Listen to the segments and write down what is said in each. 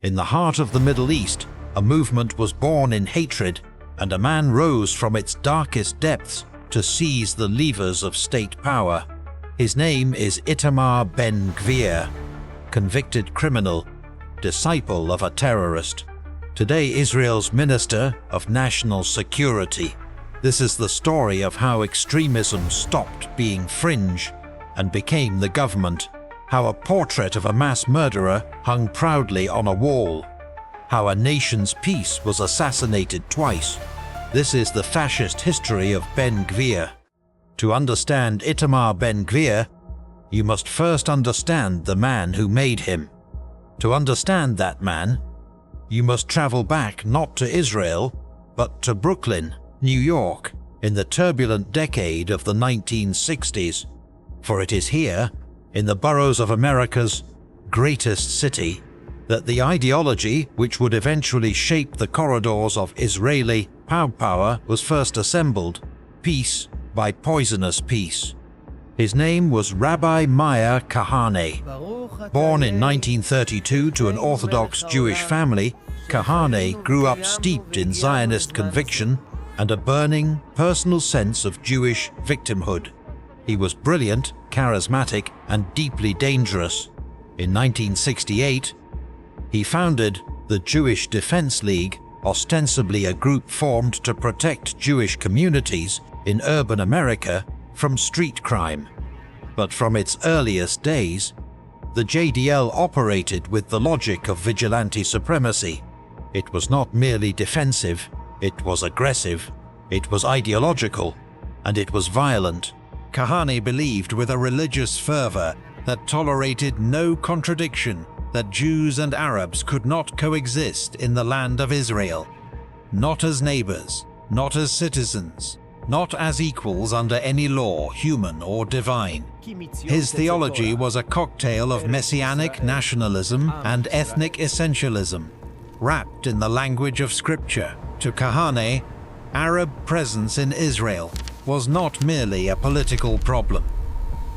In the heart of the Middle East, a movement was born in hatred, and a man rose from its darkest depths to seize the levers of state power. His name is Itamar Ben Gvir, convicted criminal, disciple of a terrorist. Today Israel's Minister of National Security. This is the story of how extremism stopped being fringe and became the government. How a portrait of a mass murderer hung proudly on a wall. How a nation's peace was assassinated twice. This is the fascist history of Ben Gvir. To understand Itamar Ben Gvir, you must first understand the man who made him. To understand that man, you must travel back not to Israel, but to Brooklyn, New York, in the turbulent decade of the 1960s. For it is here, in the boroughs of America's greatest city, that the ideology which would eventually shape the corridors of Israeli power was first assembled, peace by poisonous peace. His name was Rabbi Meir Kahane. Born in 1932 to an Orthodox Jewish family, Kahane grew up steeped in Zionist conviction and a burning, personal sense of Jewish victimhood. He was brilliant, charismatic, and deeply dangerous. In 1968, he founded the Jewish Defense League, ostensibly a group formed to protect Jewish communities in urban America from street crime. But from its earliest days, the JDL operated with the logic of vigilante supremacy. It was not merely defensive, it was aggressive, it was ideological, and it was violent. Kahane believed with a religious fervor that tolerated no contradiction that Jews and Arabs could not coexist in the land of Israel. Not as neighbors, not as citizens, not as equals under any law, human or divine. His theology was a cocktail of messianic nationalism and ethnic essentialism, wrapped in the language of scripture. To Kahane, Arab presence in Israel was not merely a political problem.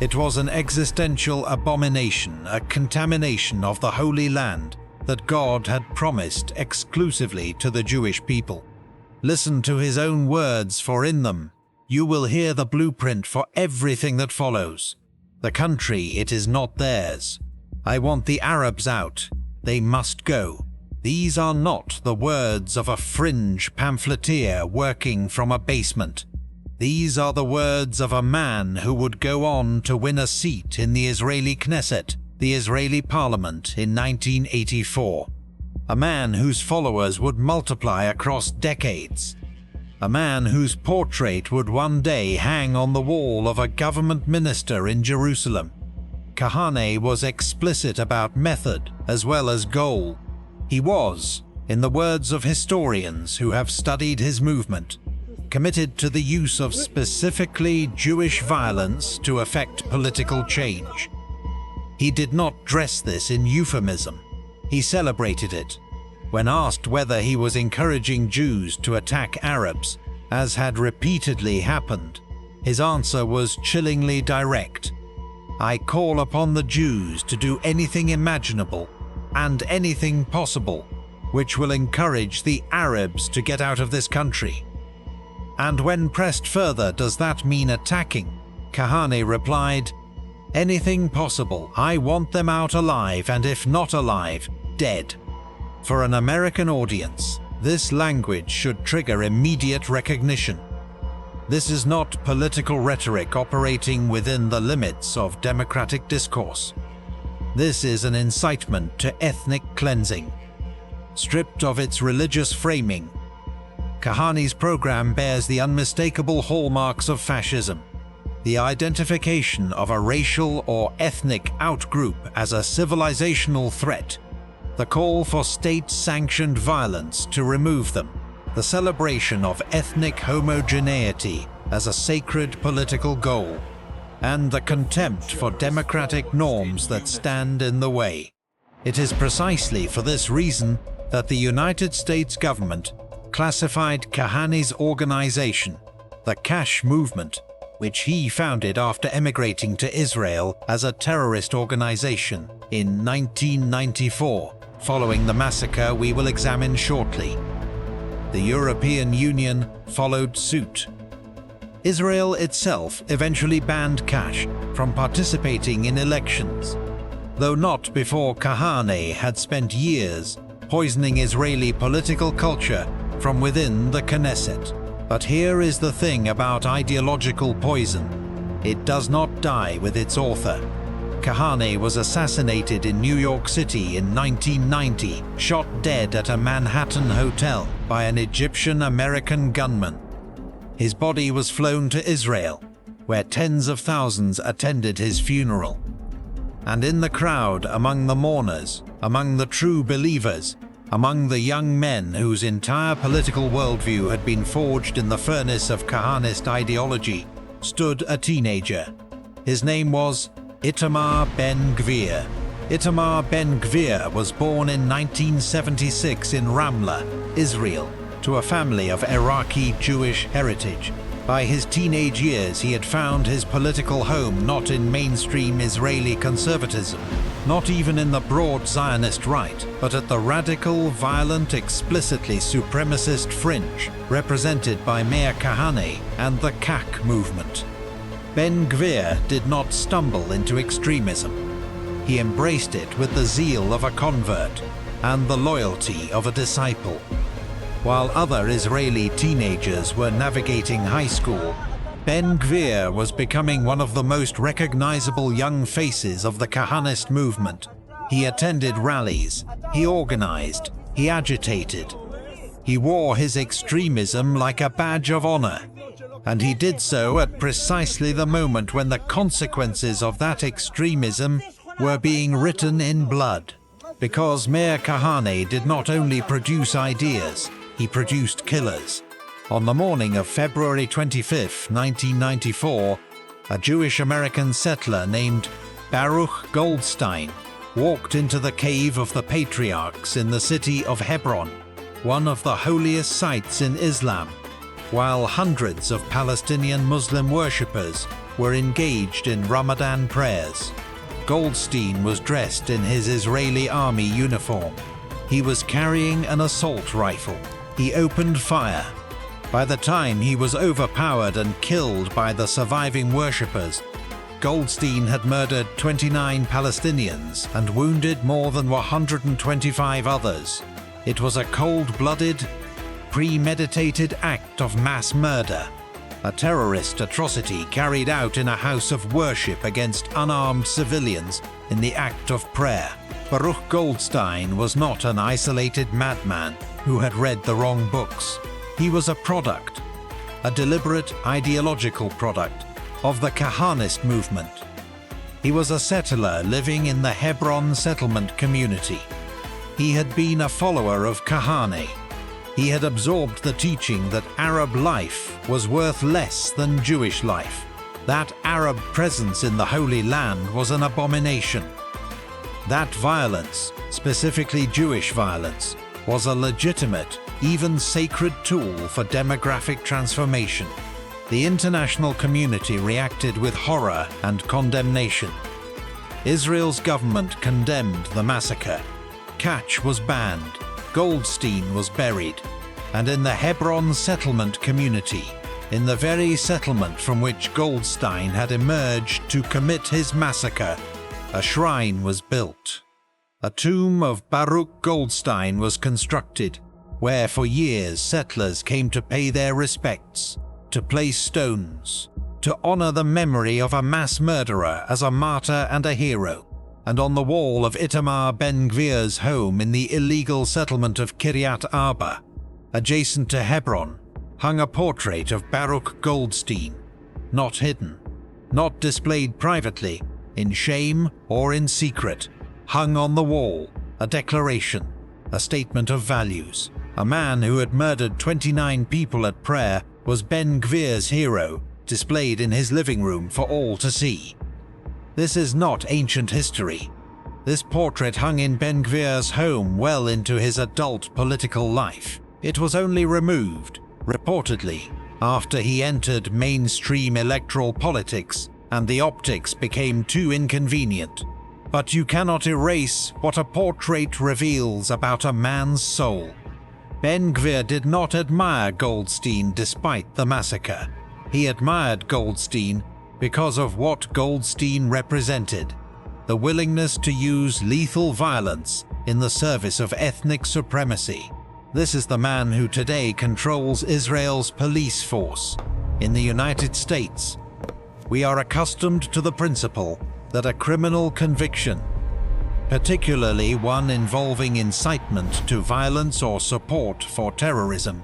It was an existential abomination, a contamination of the Holy Land that God had promised exclusively to the Jewish people. Listen to his own words, for in them you will hear the blueprint for everything that follows. The country, it is not theirs. I want the Arabs out. They must go. These are not the words of a fringe pamphleteer working from a basement. These are the words of a man who would go on to win a seat in the Israeli Knesset, the Israeli parliament, in 1984. A man whose followers would multiply across decades. A man whose portrait would one day hang on the wall of a government minister in Jerusalem. Kahane was explicit about method as well as goal. He was, in the words of historians who have studied his movement, committed to the use of specifically Jewish violence to effect political change. He did not dress this in euphemism. He celebrated it. When asked whether he was encouraging Jews to attack Arabs, as had repeatedly happened, his answer was chillingly direct. I call upon the Jews to do anything imaginable and anything possible which will encourage the Arabs to get out of this country. And when pressed further, does that mean attacking? Kahane replied, anything possible. I want them out alive, and if not alive, dead. For an American audience, this language should trigger immediate recognition. This is not political rhetoric operating within the limits of democratic discourse. This is an incitement to ethnic cleansing. Stripped of its religious framing, Kahane's program bears the unmistakable hallmarks of fascism: the identification of a racial or ethnic outgroup as a civilizational threat, the call for state-sanctioned violence to remove them, the celebration of ethnic homogeneity as a sacred political goal, and the contempt for democratic norms that stand in the way. It is precisely for this reason that the United States government classified Kahane's organization, the Cash Movement, which he founded after emigrating to Israel, as a terrorist organization in 1994. following the massacre we will examine shortly. The European Union followed suit. Israel itself eventually banned Kash from participating in elections, though not before Kahane had spent years poisoning Israeli political culture from within the Knesset. But here is the thing about ideological poison: it does not die with its author. Kahane was assassinated in New York City in 1990, shot dead at a Manhattan hotel by an Egyptian-American gunman. His body was flown to Israel, where tens of thousands attended his funeral. And in the crowd, among the mourners, among the true believers, among the young men whose entire political worldview had been forged in the furnace of Kahanist ideology, stood a teenager. His name was Itamar Ben Gvir. Itamar Ben Gvir was born in 1976 in Ramla, Israel, to a family of Iraqi Jewish heritage. By his teenage years, he had found his political home not in mainstream Israeli conservatism, not even in the broad Zionist right, but at the radical, violent, explicitly supremacist fringe, represented by Meir Kahane and the KAK movement. Ben Gvir did not stumble into extremism. He embraced it with the zeal of a convert and the loyalty of a disciple. While other Israeli teenagers were navigating high school, Ben Gvir was becoming one of the most recognizable young faces of the Kahanist movement. He attended rallies, he organized, he agitated. He wore his extremism like a badge of honor, and he did so at precisely the moment when the consequences of that extremism were being written in blood. Because Meir Kahane did not only produce ideas, he produced killers. On the morning of February 25, 1994, a Jewish-American settler named Baruch Goldstein walked into the Cave of the Patriarchs in the city of Hebron, one of the holiest sites in Islam, while hundreds of Palestinian Muslim worshippers were engaged in Ramadan prayers. Goldstein was dressed in his Israeli army uniform. He was carrying an assault rifle. He opened fire. By the time he was overpowered and killed by the surviving worshippers, Goldstein had murdered 29 Palestinians and wounded more than 125 others. It was a cold-blooded, premeditated act of mass murder, a terrorist atrocity carried out in a house of worship against unarmed civilians in the act of prayer. Baruch Goldstein was not an isolated madman who had read the wrong books. He was a product, a deliberate ideological product, of the Kahanist movement. He was a settler living in the Hebron settlement community. He had been a follower of Kahane. He had absorbed the teaching that Arab life was worth less than Jewish life, that Arab presence in the Holy Land was an abomination, that violence, specifically Jewish violence, was a legitimate, even sacred tool for demographic transformation. The international community reacted with horror and condemnation. Israel's government condemned the massacre. Kash was banned, Goldstein was buried, and in the Hebron settlement community, in the very settlement from which Goldstein had emerged to commit his massacre, a shrine was built. A tomb of Baruch Goldstein was constructed, where for years settlers came to pay their respects, to place stones, to honor the memory of a mass murderer as a martyr and a hero. And on the wall of Itamar Ben Gvir's home in the illegal settlement of Kiryat Arba, adjacent to Hebron, hung a portrait of Baruch Goldstein, not hidden, not displayed privately, in shame or in secret, hung on the wall, a declaration, a statement of values. A man who had murdered 29 people at prayer was Ben Gvir's hero, displayed in his living room for all to see. This is not ancient history. This portrait hung in Ben Gvir's home well into his adult political life. It was only removed, reportedly, after he entered mainstream electoral politics and the optics became too inconvenient. But you cannot erase what a portrait reveals about a man's soul. Ben Gvir did not admire Goldstein despite the massacre. He admired Goldstein because of what Goldstein represented: the willingness to use lethal violence in the service of ethnic supremacy. This is the man who today controls Israel's police force. In the United States, we are accustomed to the principle that a criminal conviction, particularly one involving incitement to violence or support for terrorism,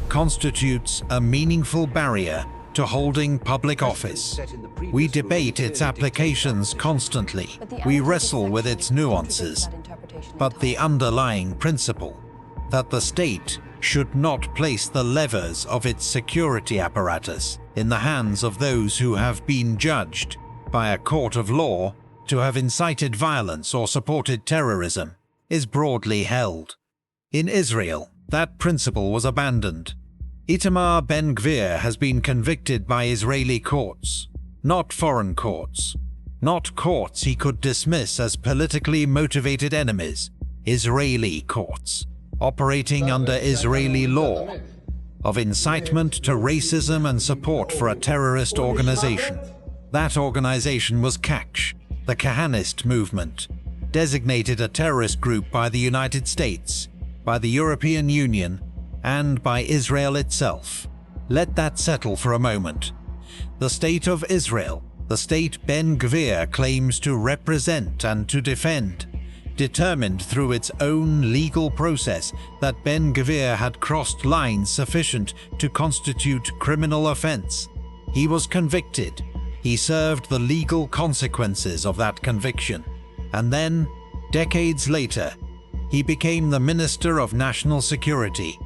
constitutes a meaningful barrier to holding public office. We debate its applications constantly. We wrestle with its nuances. But the underlying principle that the state should not place the levers of its security apparatus in the hands of those who have been judged by a court of law to have incited violence or supported terrorism is broadly held. In Israel, that principle was abandoned. Itamar Ben Gvir has been convicted by Israeli courts, not foreign courts, not courts he could dismiss as politically motivated enemies, Israeli courts, operating under Israeli law, of incitement to racism and support for a terrorist organization. That organization was Kach, the Kahanist movement, designated a terrorist group by the United States, by the European Union, and by Israel itself. Let that settle for a moment. The state of Israel, the state Ben Gvir claims to represent and to defend, determined through its own legal process that Ben Gvir had crossed lines sufficient to constitute criminal offense. He was convicted. He served the legal consequences of that conviction. And then, decades later, he became the Minister of National Security,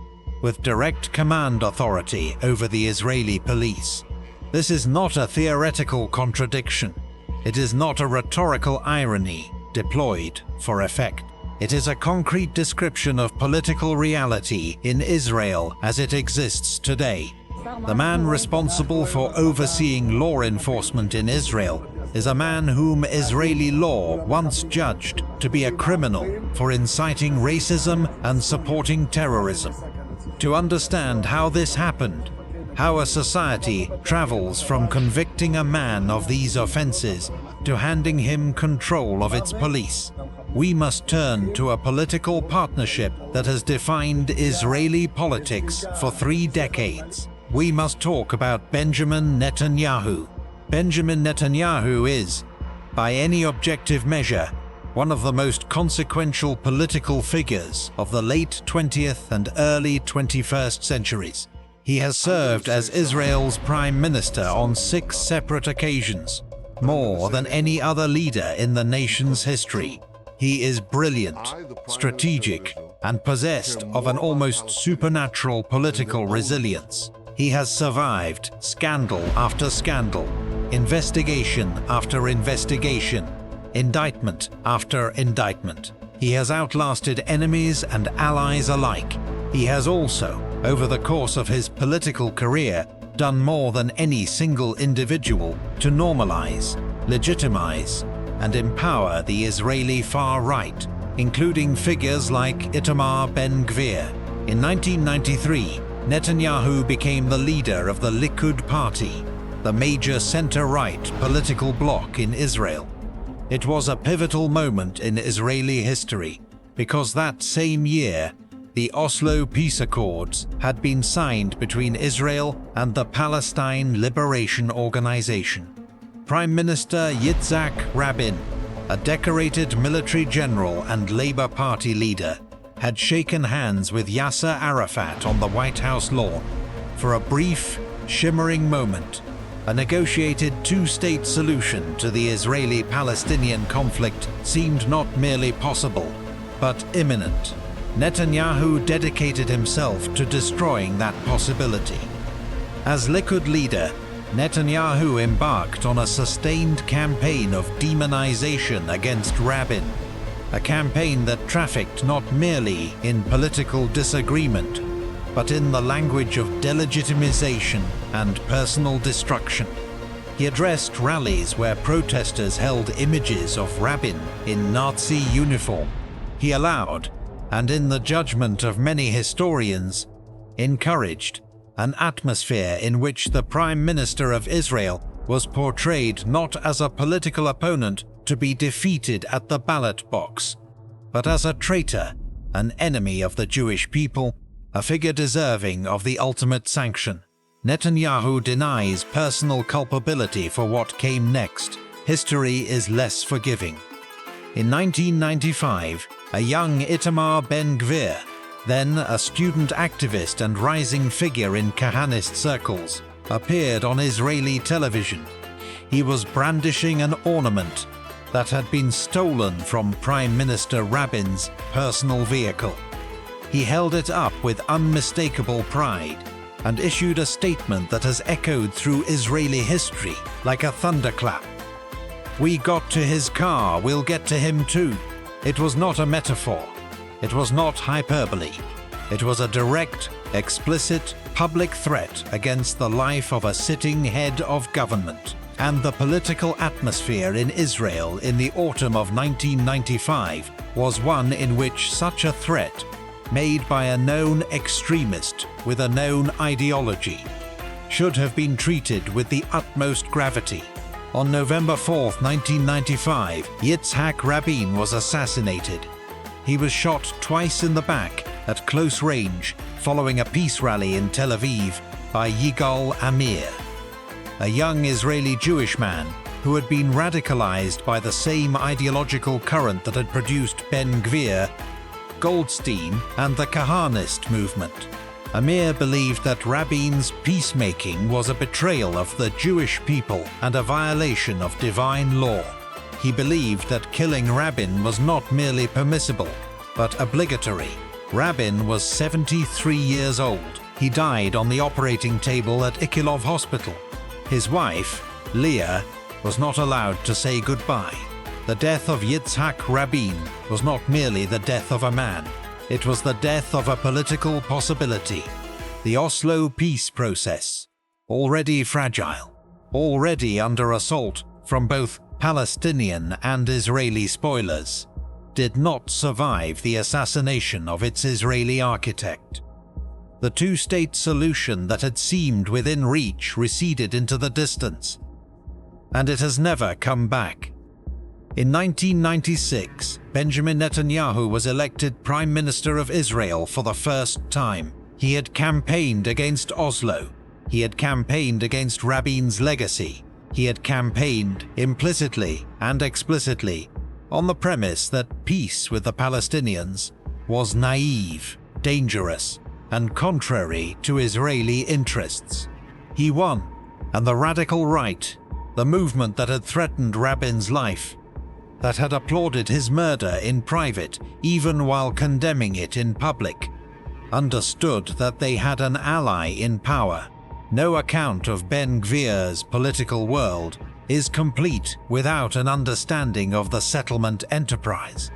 with direct command authority over the Israeli police. This is not a theoretical contradiction. It is not a rhetorical irony deployed for effect. It is a concrete description of political reality in Israel as it exists today. The man responsible for overseeing law enforcement in Israel is a man whom Israeli law once judged to be a criminal for inciting racism and supporting terrorism. To understand how this happened, how a society travels from convicting a man of these offenses to handing him control of its police, we must turn to a political partnership that has defined Israeli politics for 3 decades. We must talk about Benjamin Netanyahu. Benjamin Netanyahu is, by any objective measure, one of the most consequential political figures of the late 20th and early 21st centuries. He has served as Israel's Prime Minister on 6 separate occasions, more than any other leader in the nation's history. He is brilliant, strategic, and possessed of an almost supernatural political resilience. He has survived scandal after scandal, investigation after investigation, indictment after indictment. He has outlasted enemies and allies alike. He has also, over the course of his political career, done more than any single individual to normalize, legitimize, and empower the Israeli far right, including figures like Itamar Ben Gvir. In 1993, Netanyahu became the leader of the Likud party, the major center-right political bloc in Israel. It was a pivotal moment in Israeli history, because that same year, the Oslo Peace Accords had been signed between Israel and the Palestine Liberation Organization. Prime Minister Yitzhak Rabin, a decorated military general and Labour Party leader, had shaken hands with Yasser Arafat on the White House lawn. For a brief, shimmering moment, a negotiated 2-state solution to the Israeli-Palestinian conflict seemed not merely possible, but imminent. Netanyahu dedicated himself to destroying that possibility. As Likud leader, Netanyahu embarked on a sustained campaign of demonization against Rabin, a campaign that trafficked not merely in political disagreement, but in the language of delegitimization and personal destruction. He addressed rallies where protesters held images of Rabin in Nazi uniform. He allowed, and in the judgment of many historians, encouraged an atmosphere in which the Prime Minister of Israel was portrayed not as a political opponent to be defeated at the ballot box, but as a traitor, an enemy of the Jewish people, a figure deserving of the ultimate sanction. Netanyahu denies personal culpability for what came next. History is less forgiving. In 1995, a young Itamar Ben Gvir, then a student activist and rising figure in Kahanist circles, appeared on Israeli television. He was brandishing an ornament that had been stolen from Prime Minister Rabin's personal vehicle. He held it up with unmistakable pride and issued a statement that has echoed through Israeli history like a thunderclap. "We got to his car, we'll get to him too." It was not a metaphor. It was not hyperbole. It was a direct, explicit, public threat against the life of a sitting head of government. And the political atmosphere in Israel in the autumn of 1995 was one in which such a threat, made by a known extremist with a known ideology, should have been treated with the utmost gravity. On November 4, 1995, Yitzhak Rabin was assassinated. He was shot twice in the back at close range following a peace rally in Tel Aviv by Yigal Amir, a young Israeli Jewish man who had been radicalized by the same ideological current that had produced Ben Gvir, Goldstein, and the Kahanist movement. Amir believed that Rabin's peacemaking was a betrayal of the Jewish people and a violation of divine law. He believed that killing Rabin was not merely permissible, but obligatory. Rabin was 73 years old. He died on the operating table at Ikilov Hospital. His wife, Leah, was not allowed to say goodbye. The death of Yitzhak Rabin was not merely the death of a man. It was the death of a political possibility. The Oslo peace process, already fragile, already under assault from both Palestinian and Israeli spoilers, did not survive the assassination of its Israeli architect. The two-state solution that had seemed within reach receded into the distance, and it has never come back. In 1996, Benjamin Netanyahu was elected Prime Minister of Israel for the first time. He had campaigned against Oslo. He had campaigned against Rabin's legacy. He had campaigned, implicitly and explicitly, on the premise that peace with the Palestinians was naive, dangerous, and contrary to Israeli interests. He won, and the radical right, the movement that had threatened Rabin's life, that had applauded his murder in private even while condemning it in public, understood that they had an ally in power. No account of Ben Gvir's political world is complete without an understanding of the settlement enterprise.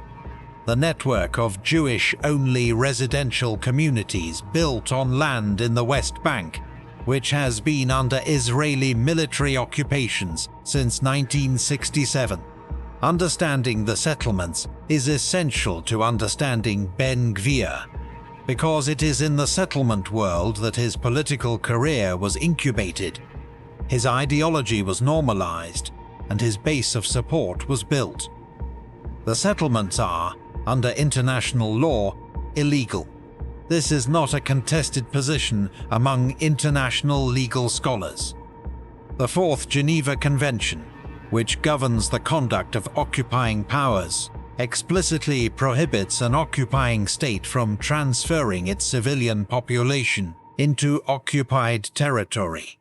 The network of Jewish-only residential communities built on land in the West Bank, which has been under Israeli military occupations since 1967. Understanding the settlements is essential to understanding Ben Gvir, because it is in the settlement world that his political career was incubated, his ideology was normalized, and his base of support was built. The settlements are, under international law, illegal. This is not a contested position among international legal scholars. The Fourth Geneva Convention, which governs the conduct of occupying powers, explicitly prohibits an occupying state from transferring its civilian population into occupied territory.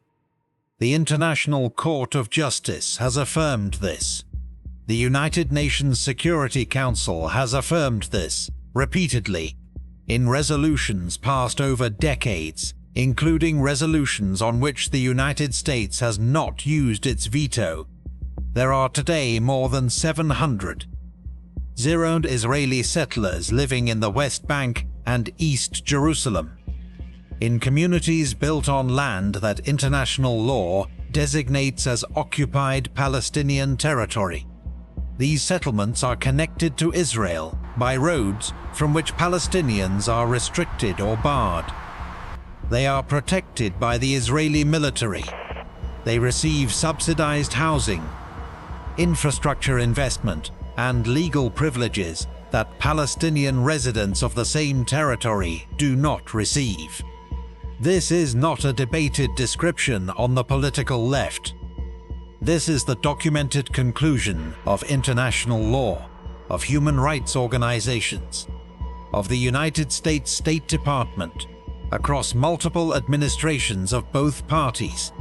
The International Court of Justice has affirmed this. The United Nations Security Council has affirmed this repeatedly in resolutions passed over decades, including resolutions on which the United States has not used its veto. There are today more than 700 Israeli settlers living in the West Bank and East Jerusalem, in communities built on land that international law designates as occupied Palestinian territory. These settlements are connected to Israel by roads from which Palestinians are restricted or barred. They are protected by the Israeli military. They receive subsidized housing, infrastructure investment, and legal privileges that Palestinian residents of the same territory do not receive. This is not a debated description on the political left. This is the documented conclusion of international law, of human rights organizations, of the United States State Department, across multiple administrations of both parties,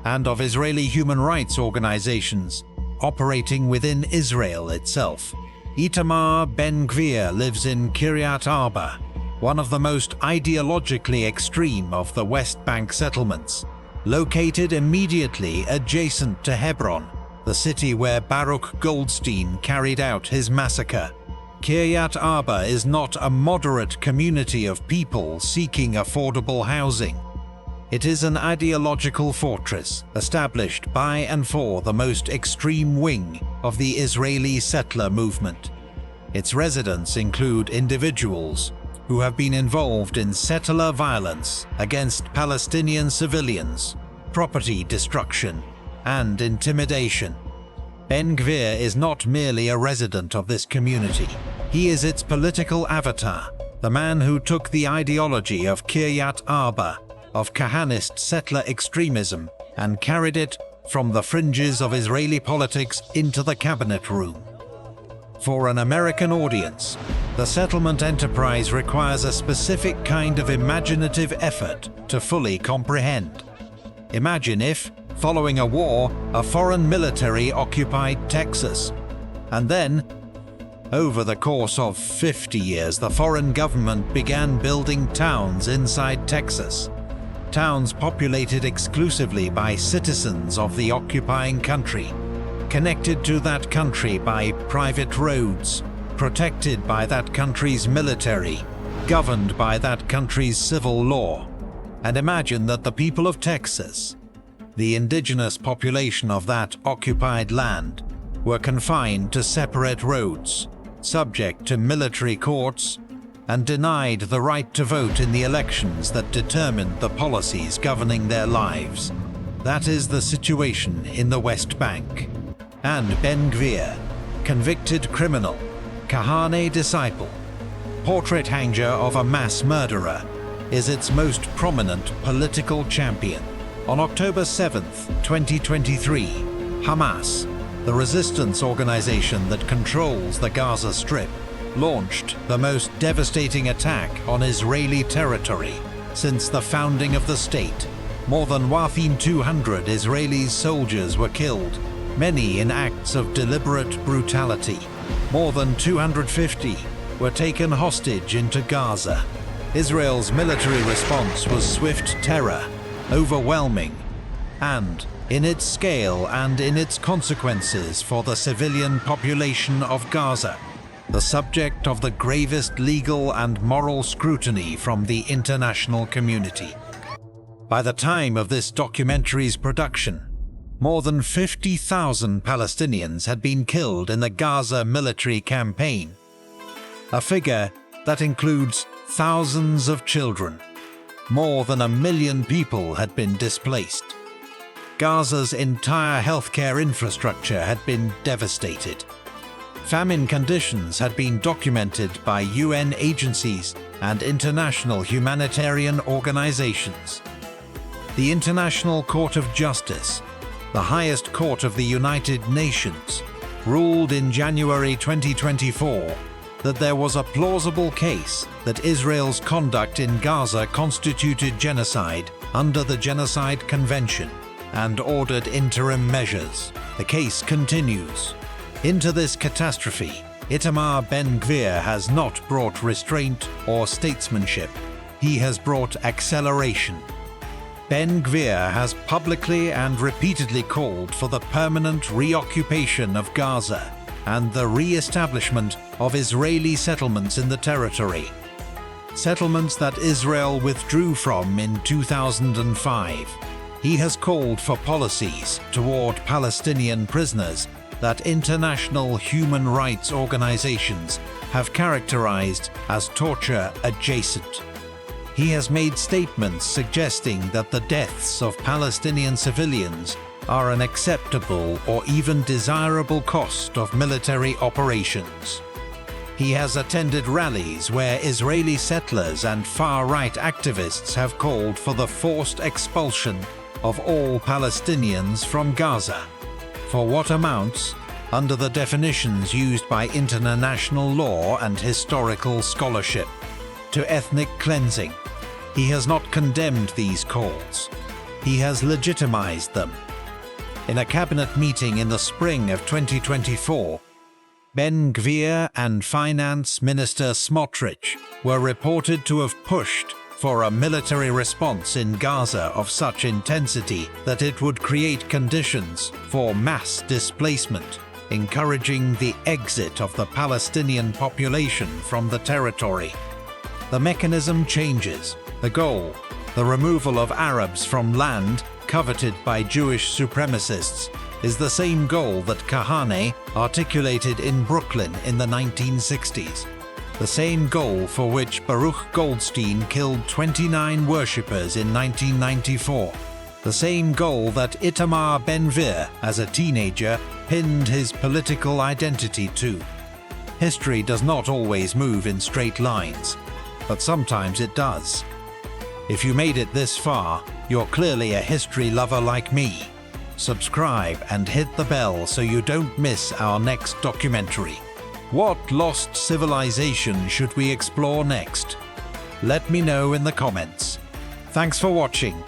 and of Israeli human rights organizations operating within Israel itself. Itamar Ben Gvir lives in Kiryat Arba, one of the most ideologically extreme of the West Bank settlements, located immediately adjacent to Hebron, the city where Baruch Goldstein carried out his massacre. Kiryat Arba is not a moderate community of people seeking affordable housing. It is an ideological fortress established by and for the most extreme wing of the Israeli settler movement. Its residents include individuals who have been involved in settler violence against Palestinian civilians, property destruction, and intimidation. Ben Gvir is not merely a resident of this community. He is its political avatar, the man who took the ideology of Kiryat Arba, of Kahanist settler extremism, and carried it from the fringes of Israeli politics into the cabinet room. For an American audience, the settlement enterprise requires a specific kind of imaginative effort to fully comprehend. Imagine if, following a war, a foreign military occupied Texas, and then, over the course of 50 years, the foreign government began building towns inside Texas. Towns populated exclusively by citizens of the occupying country, connected to that country by private roads, protected by that country's military, governed by that country's civil law. And imagine that the people of Texas, the indigenous population of that occupied land, were confined to separate roads, subject to military courts, and denied the right to vote in the elections that determined the policies governing their lives. That is the situation in the West Bank. And Ben Gvir, convicted criminal, Kahane disciple, portrait hanger of a mass murderer, is its most prominent political champion. On October 7, 2023, Hamas, the resistance organization that controls the Gaza Strip, launched the most devastating attack on Israeli territory since the founding of the state. More than 1,200 Israeli soldiers were killed, many in acts of deliberate brutality. More than 250 were taken hostage into Gaza. Israel's military response was swift terror, overwhelming, and, in its scale and in its consequences for the civilian population of Gaza, the subject of the gravest legal and moral scrutiny from the international community. By the time of this documentary's production, more than 50,000 Palestinians had been killed in the Gaza military campaign, a figure that includes thousands of children. More than 1 million people had been displaced. Gaza's entire healthcare infrastructure had been devastated. Famine conditions had been documented by UN agencies and international humanitarian organizations. The International Court of Justice, the highest court of the United Nations, ruled in January 2024 that there was a plausible case that Israel's conduct in Gaza constituted genocide under the Genocide Convention and ordered interim measures. The case continues. Into this catastrophe, Itamar Ben Gvir has not brought restraint or statesmanship. He has brought acceleration. Ben Gvir has publicly and repeatedly called for the permanent reoccupation of Gaza and the re-establishment of Israeli settlements in the territory. Settlements that Israel withdrew from in 2005. he has called for policies toward Palestinian prisoners that international human rights organizations have characterized as torture adjacent. He has made statements suggesting that the deaths of Palestinian civilians are an acceptable or even desirable cost of military operations. He has attended rallies where Israeli settlers and far-right activists have called for the forced expulsion of all Palestinians from Gaza, for what amounts, under the definitions used by international law and historical scholarship, to ethnic cleansing. He has not condemned these calls. He has legitimized them. In a cabinet meeting in the spring of 2024, Ben Gvir and Finance Minister Smotrich were reported to have pushed for a military response in Gaza of such intensity that it would create conditions for mass displacement, encouraging the exit of the Palestinian population from the territory. The mechanism changes. The goal, the removal of Arabs from land coveted by Jewish supremacists, is the same goal that Kahane articulated in Brooklyn in the 1960s. The same goal for which Baruch Goldstein killed 29 worshippers in 1994. The same goal that Itamar Ben Gvir, as a teenager, pinned his political identity to. History does not always move in straight lines, but sometimes it does. If you made it this far, you're clearly a history lover like me. Subscribe and hit the bell so you don't miss our next documentary. What lost civilization should we explore next? Let me know in the comments. Thanks for watching.